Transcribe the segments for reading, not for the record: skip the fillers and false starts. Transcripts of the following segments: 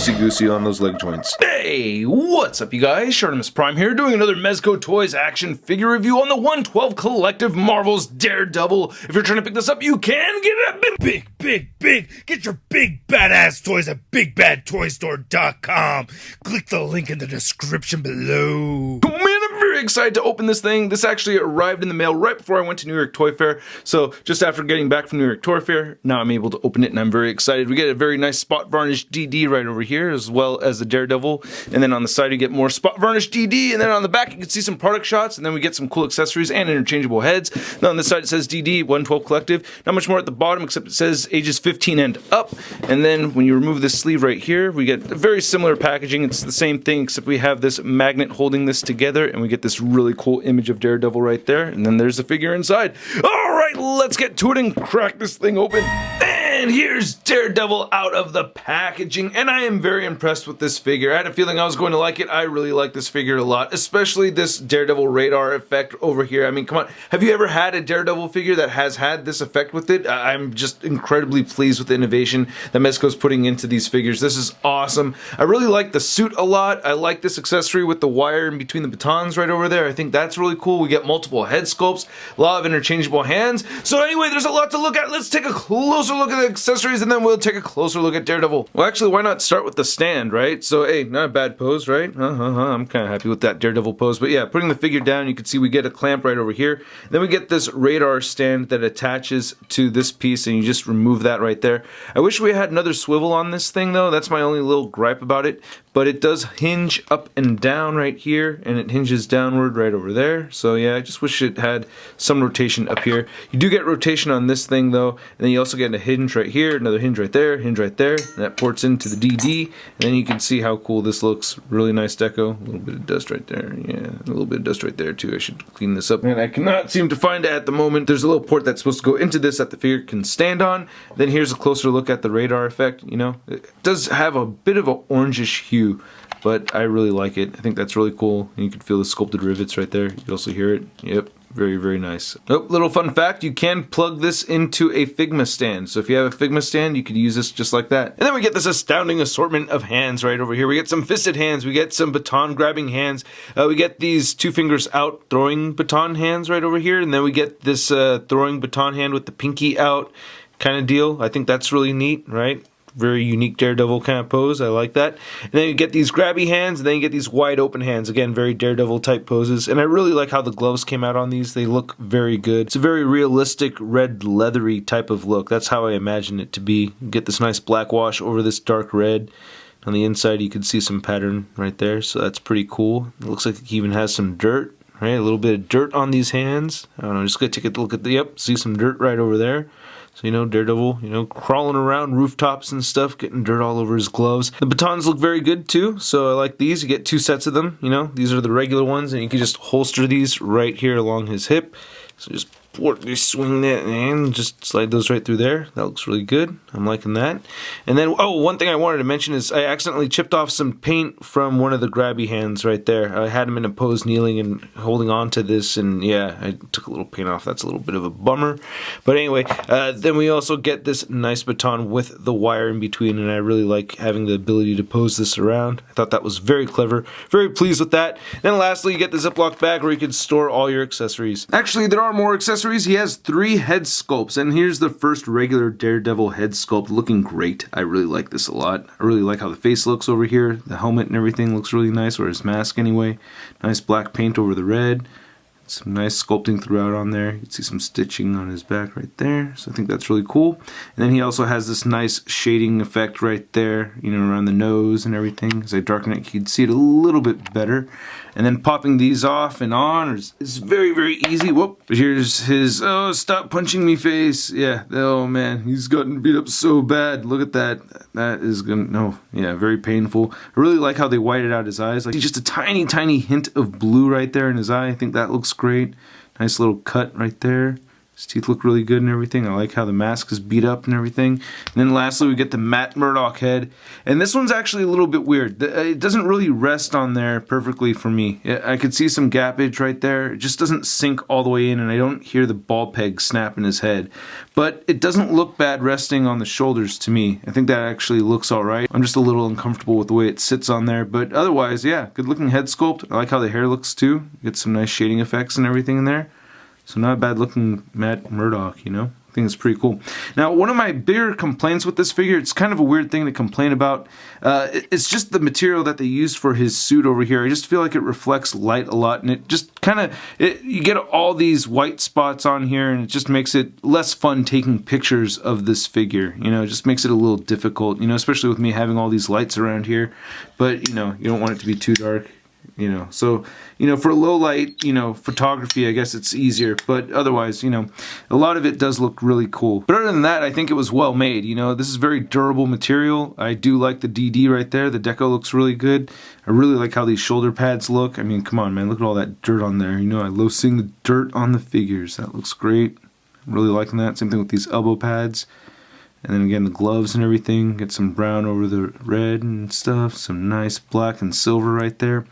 loosey-goosey on those leg joints. Hey, what's up you guys? ShartimusPrime here, doing another Mezco Toys action figure review on the 112 Collective Marvel's Daredevil. If you're trying to pick this up, you can get it at big. Get your big badass toys at BigBadToyStore.com. Click the link in the description below. Oh man, I'm very excited to open this thing. This actually arrived in the mail right before I went to New York Toy Fair. So just after getting back from New York Toy Fair, now I'm able to open it and I'm very excited. We get a very nice spot varnished DD right over here, as well as the Daredevil. And then on the side you get more spot varnished DD, and then on the back you can see some product shots, and then we get some cool accessories and interchangeable heads. Now on this side it says DD 112 Collective. Not much more at the bottom except it says ages 15 and up. And then when you remove this sleeve right here, we get very similar packaging. It's the same thing except we have this magnet holding this together, and we get this really cool image of Daredevil right there. And then there's the figure inside. Alright, let's get to it and crack this thing open. And here's Daredevil out of the packaging, and I am very impressed with this figure. I had a feeling I was going to like it. I really like this figure a lot, especially this Daredevil radar effect over here. I mean, come on. Have you ever had a Daredevil figure that has had this effect with it? I'm just incredibly pleased with the innovation that Mezco's putting into these figures. This is awesome. I really like the suit a lot. I like this accessory with the wire in between the batons right over there. I think that's really cool. We get multiple head sculpts, a lot of interchangeable hands. So anyway, there's a lot to look at. Let's take a closer look at the accessories, and then we'll take a closer look at Daredevil. Well, actually, why not start with the stand, right? So, hey, not a bad pose, right? I'm kind of happy with that Daredevil pose. But yeah, putting the figure down, you can see we get a clamp right over here. Then we get this radar stand that attaches to this piece, and you just remove that right there. I wish we had another swivel on this thing, though. That's my only little gripe about it. But it does hinge up and down right here, and it hinges downward right over there. So yeah, I just wish it had some rotation up here. You do get rotation on this thing, though, and then you also get a hinge right here, another hinge right there, and that ports into the DD, and then you can see how cool this looks. Really nice deco. A little bit of dust right there. Yeah, a little bit of dust right there too. I should clean this up. And I cannot seem to find it at the moment. There's a little port that's supposed to go into this that the figure can stand on. Then here's a closer look at the radar effect. You know, it does have a bit of an orangish hue, but I really like it. I think that's really cool. And you can feel the sculpted rivets right there. You can also hear it. Yep. Very, very nice. Oh, little fun fact, you can plug this into a Figma stand. So if you have a Figma stand, you could use this just like that. And then we get this astounding assortment of hands right over here. We get some fisted hands, we get some baton grabbing hands, we get these two fingers out throwing baton hands right over here, and then we get this throwing baton hand with the pinky out kind of deal. I think that's really neat, right? Very unique Daredevil kind of pose. I like that. And then you get these grabby hands, and then you get these wide open hands. Again, very Daredevil type poses. And I really like how the gloves came out on these. They look very good. It's a very realistic red leathery type of look. That's how I imagine it to be. You get this nice black wash over this dark red. On the inside you can see some pattern right there, so that's pretty cool. It looks like it even has some dirt. Right, a little bit of dirt on these hands. I don't know, just gonna take a look at the, yep, see some dirt right over there. So, you know, Daredevil, you know, crawling around rooftops and stuff, getting dirt all over his gloves. The batons look very good too, so I like these. You get two sets of them, you know. These are the regular ones, and you can just holster these right here along his hip. So just swing that and just slide those right through there. That looks really good. I'm liking that. And then, oh, one thing I wanted to mention is I accidentally chipped off some paint from one of the grabby hands right there. I had him in a pose kneeling and holding on to this, and yeah, I took a little paint off. That's a little bit of a bummer. But anyway, then we also get this nice baton with the wire in between, and I really like having the ability to pose this around. I thought that was very clever. Very pleased with that. Then lastly, you get the Ziploc bag where you can store all your accessories. Actually, there are more accessories. He has 3 head sculpts, and here's the first regular Daredevil head sculpt, looking great. I really like this a lot. I really like how the face looks over here. The helmet and everything looks really nice, or his mask anyway. Nice black paint over the red. Some nice sculpting throughout on there. You can see some stitching on his back right there. So I think that's really cool. And then he also has this nice shading effect right there, you know, around the nose and everything. As I darken it, you can see it a little bit better. And then popping these off and on is very, very easy. Whoop. Here's his, oh, stop punching me face. Yeah, oh man, he's gotten beat up so bad. Look at that. That is gonna, no, yeah, very painful. I really like how they whited out his eyes. Like just a tiny, tiny hint of blue right there in his eye. I think that looks great. Nice little cut right there. His teeth look really good and everything. I like how the mask is beat up and everything. And then lastly, we get the Matt Murdock head. And this one's actually a little bit weird. It doesn't really rest on there perfectly for me. I could see some gappage right there. It just doesn't sink all the way in, and I don't hear the ball peg snap in his head. But it doesn't look bad resting on the shoulders to me. I think that actually looks alright. I'm just a little uncomfortable with the way it sits on there. But otherwise, yeah, good looking head sculpt. I like how the hair looks too. Get some nice shading effects and everything in there. So not a bad looking Matt Murdock, you know? I think it's pretty cool. Now, one of my bigger complaints with this figure, it's kind of a weird thing to complain about. It's just the material that they used for his suit over here. I just feel like it reflects light a lot, and it just kind of, you get all these white spots on here, and it just makes it less fun taking pictures of this figure. You know, it just makes it a little difficult, you know, especially with me having all these lights around here. But, you know, you don't want it to be too dark. You know, so, you know, for low light, you know, photography, I guess it's easier, but otherwise, you know, a lot of it does look really cool. But other than that, I think it was well made. You know, this is very durable material. I do like the DD right there. The deco looks really good. I really like how these shoulder pads look. I mean, come on, man, look at all that dirt on there. You know, I love seeing the dirt on the figures. That looks great. I'm really liking that. Same thing with these elbow pads. And then again, the gloves and everything, get some brown over the red and stuff, some nice black and silver right there.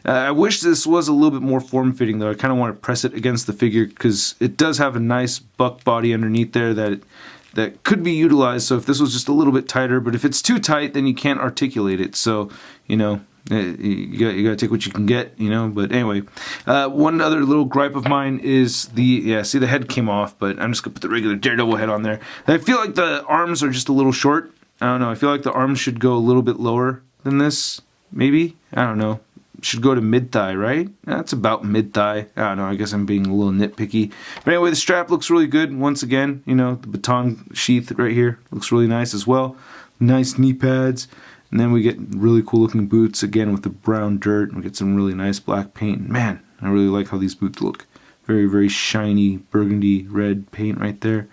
I wish this was a little bit more form-fitting though. I kind of want to press it against the figure because it does have a nice buck body underneath there that could be utilized. So if this was just a little bit tighter, but if it's too tight, then you can't articulate it. So, you know, you gotta take what you can get, you know. But anyway, one other little gripe of mine is see the head came off, but I'm just gonna put the regular Daredevil head on there. I feel like the arms are just a little short. I don't know, I feel like the arms should go a little bit lower than this, maybe. I don't know, should go to mid-thigh, right? That's about mid-thigh. I don't know, I guess I'm being a little nitpicky. But anyway, the strap looks really good. Once again, you know, the baton sheath right here looks really nice as well. Nice knee pads. And then we get really cool looking boots again with the brown dirt. We get some really nice black paint. Man, I really like how these boots look. Very, very shiny burgundy red paint right there.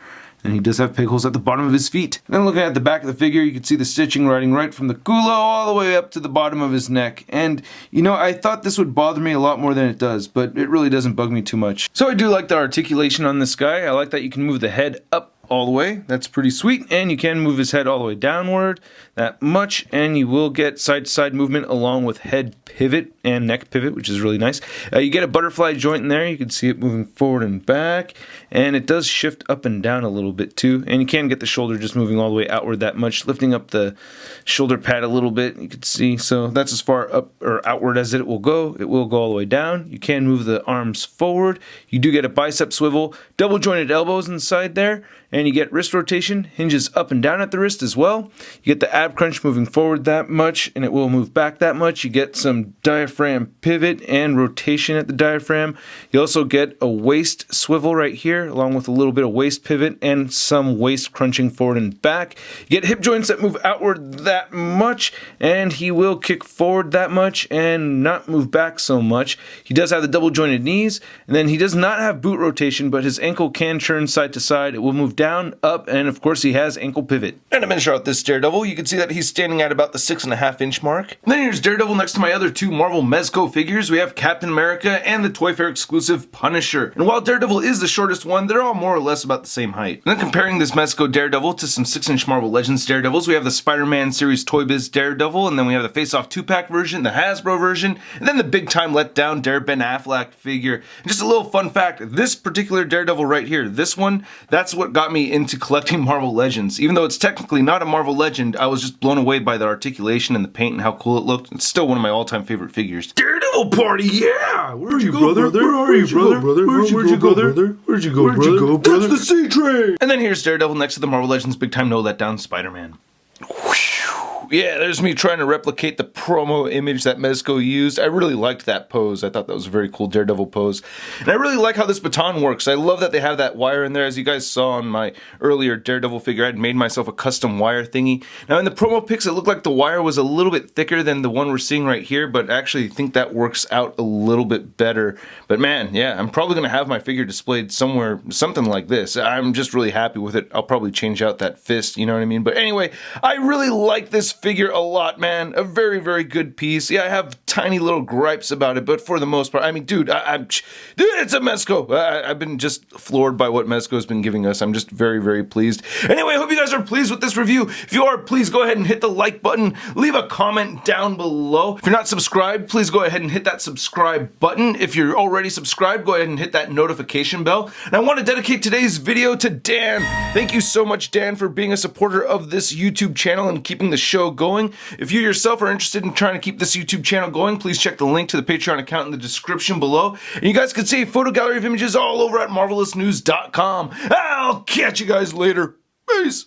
And he does have peg holes at the bottom of his feet. And then looking at the back of the figure, you can see the stitching running right from the culo all the way up to the bottom of his neck. And, you know, I thought this would bother me a lot more than it does, but it really doesn't bug me too much. So I do like the articulation on this guy. I like that you can move the head up all the way. That's pretty sweet. And you can move his head all the way downward that much, and you will get side-to-side movement along with head pivot and neck pivot, which is really nice. You get a butterfly joint in there. You can see it moving forward and back, and it does shift up and down a little bit too. And you can get the shoulder just moving all the way outward that much, lifting up the shoulder pad a little bit. You can see, so that's as far up or outward as it will go. It will go all the way down. You can move the arms forward. You do get a bicep swivel, double jointed elbows inside there, and you get wrist rotation, hinges up and down at the wrist as well. You get the ab crunch moving forward that much, and it will move back that much. You get some diaphragm pivot and rotation at the diaphragm. You also get a waist swivel right here, along with a little bit of waist pivot and some waist crunching forward and back. You get hip joints that move outward that much, and he will kick forward that much and not move back so much. He does have the double jointed knees, and then he does not have boot rotation, but his ankle can turn side to side. It will move down, up, and of course he has ankle pivot. And to finish out this Daredevil, you can see that he's standing at about the 6.5-inch mark. And then here's Daredevil next to my other two Marvel Mezco figures. We have Captain America and the Toy Fair exclusive Punisher. And while Daredevil is the shortest one, they're all more or less about the same height. And then comparing this Mezco Daredevil to some 6-inch Marvel Legends Daredevils, we have the Spider-Man series Toy Biz Daredevil, and then we have the Face Off 2-pack version, the Hasbro version, and then the big time letdown Dare Ben Affleck figure. And just a little fun fact, this particular Daredevil right here, this one, that's what got me into collecting Marvel Legends. Even though it's technically not a Marvel Legend, I was just blown away by the articulation and the paint and how cool it looked. It's still one of my all-time favorite figures. Daredevil party, yeah! Where'd you go, brother? Where are you, brother? Where'd you go, brother? Where'd you go, brother? That's the C-Train! And then here's Daredevil next to the Marvel Legends big time no letdown Spider-Man. Yeah, there's me trying to replicate the promo image that Mezco used. I really liked that pose. I thought that was a very cool Daredevil pose. And I really like how this baton works. I love that they have that wire in there. As you guys saw on my earlier Daredevil figure, I had made myself a custom wire thingy. Now in the promo pics, it looked like the wire was a little bit thicker than the one we're seeing right here, but I actually think that works out a little bit better. But man, yeah, I'm probably going to have my figure displayed somewhere, something like this. I'm just really happy with it. I'll probably change out that fist, you know what I mean? But anyway, I really like this figure a lot, man. A very, very good piece. Yeah, I have tiny little gripes about it, but for the most part, I mean, dude, dude, it's a Mezco. I've been just floored by what Mezco's been giving us. I'm just very, very pleased. Anyway, I hope you guys are pleased with this review. If you are, please go ahead and hit the like button. Leave a comment down below. If you're not subscribed, please go ahead and hit that subscribe button. If you're already subscribed, go ahead and hit that notification bell. And I want to dedicate today's video to Dan. Thank you so much, Dan, for being a supporter of this YouTube channel and keeping the show going. If you yourself are interested in trying to keep this YouTube channel going, please check the link to the Patreon account in the description below. And you guys can see a photo gallery of images all over at marvelousnews.com. I'll catch you guys later. Peace.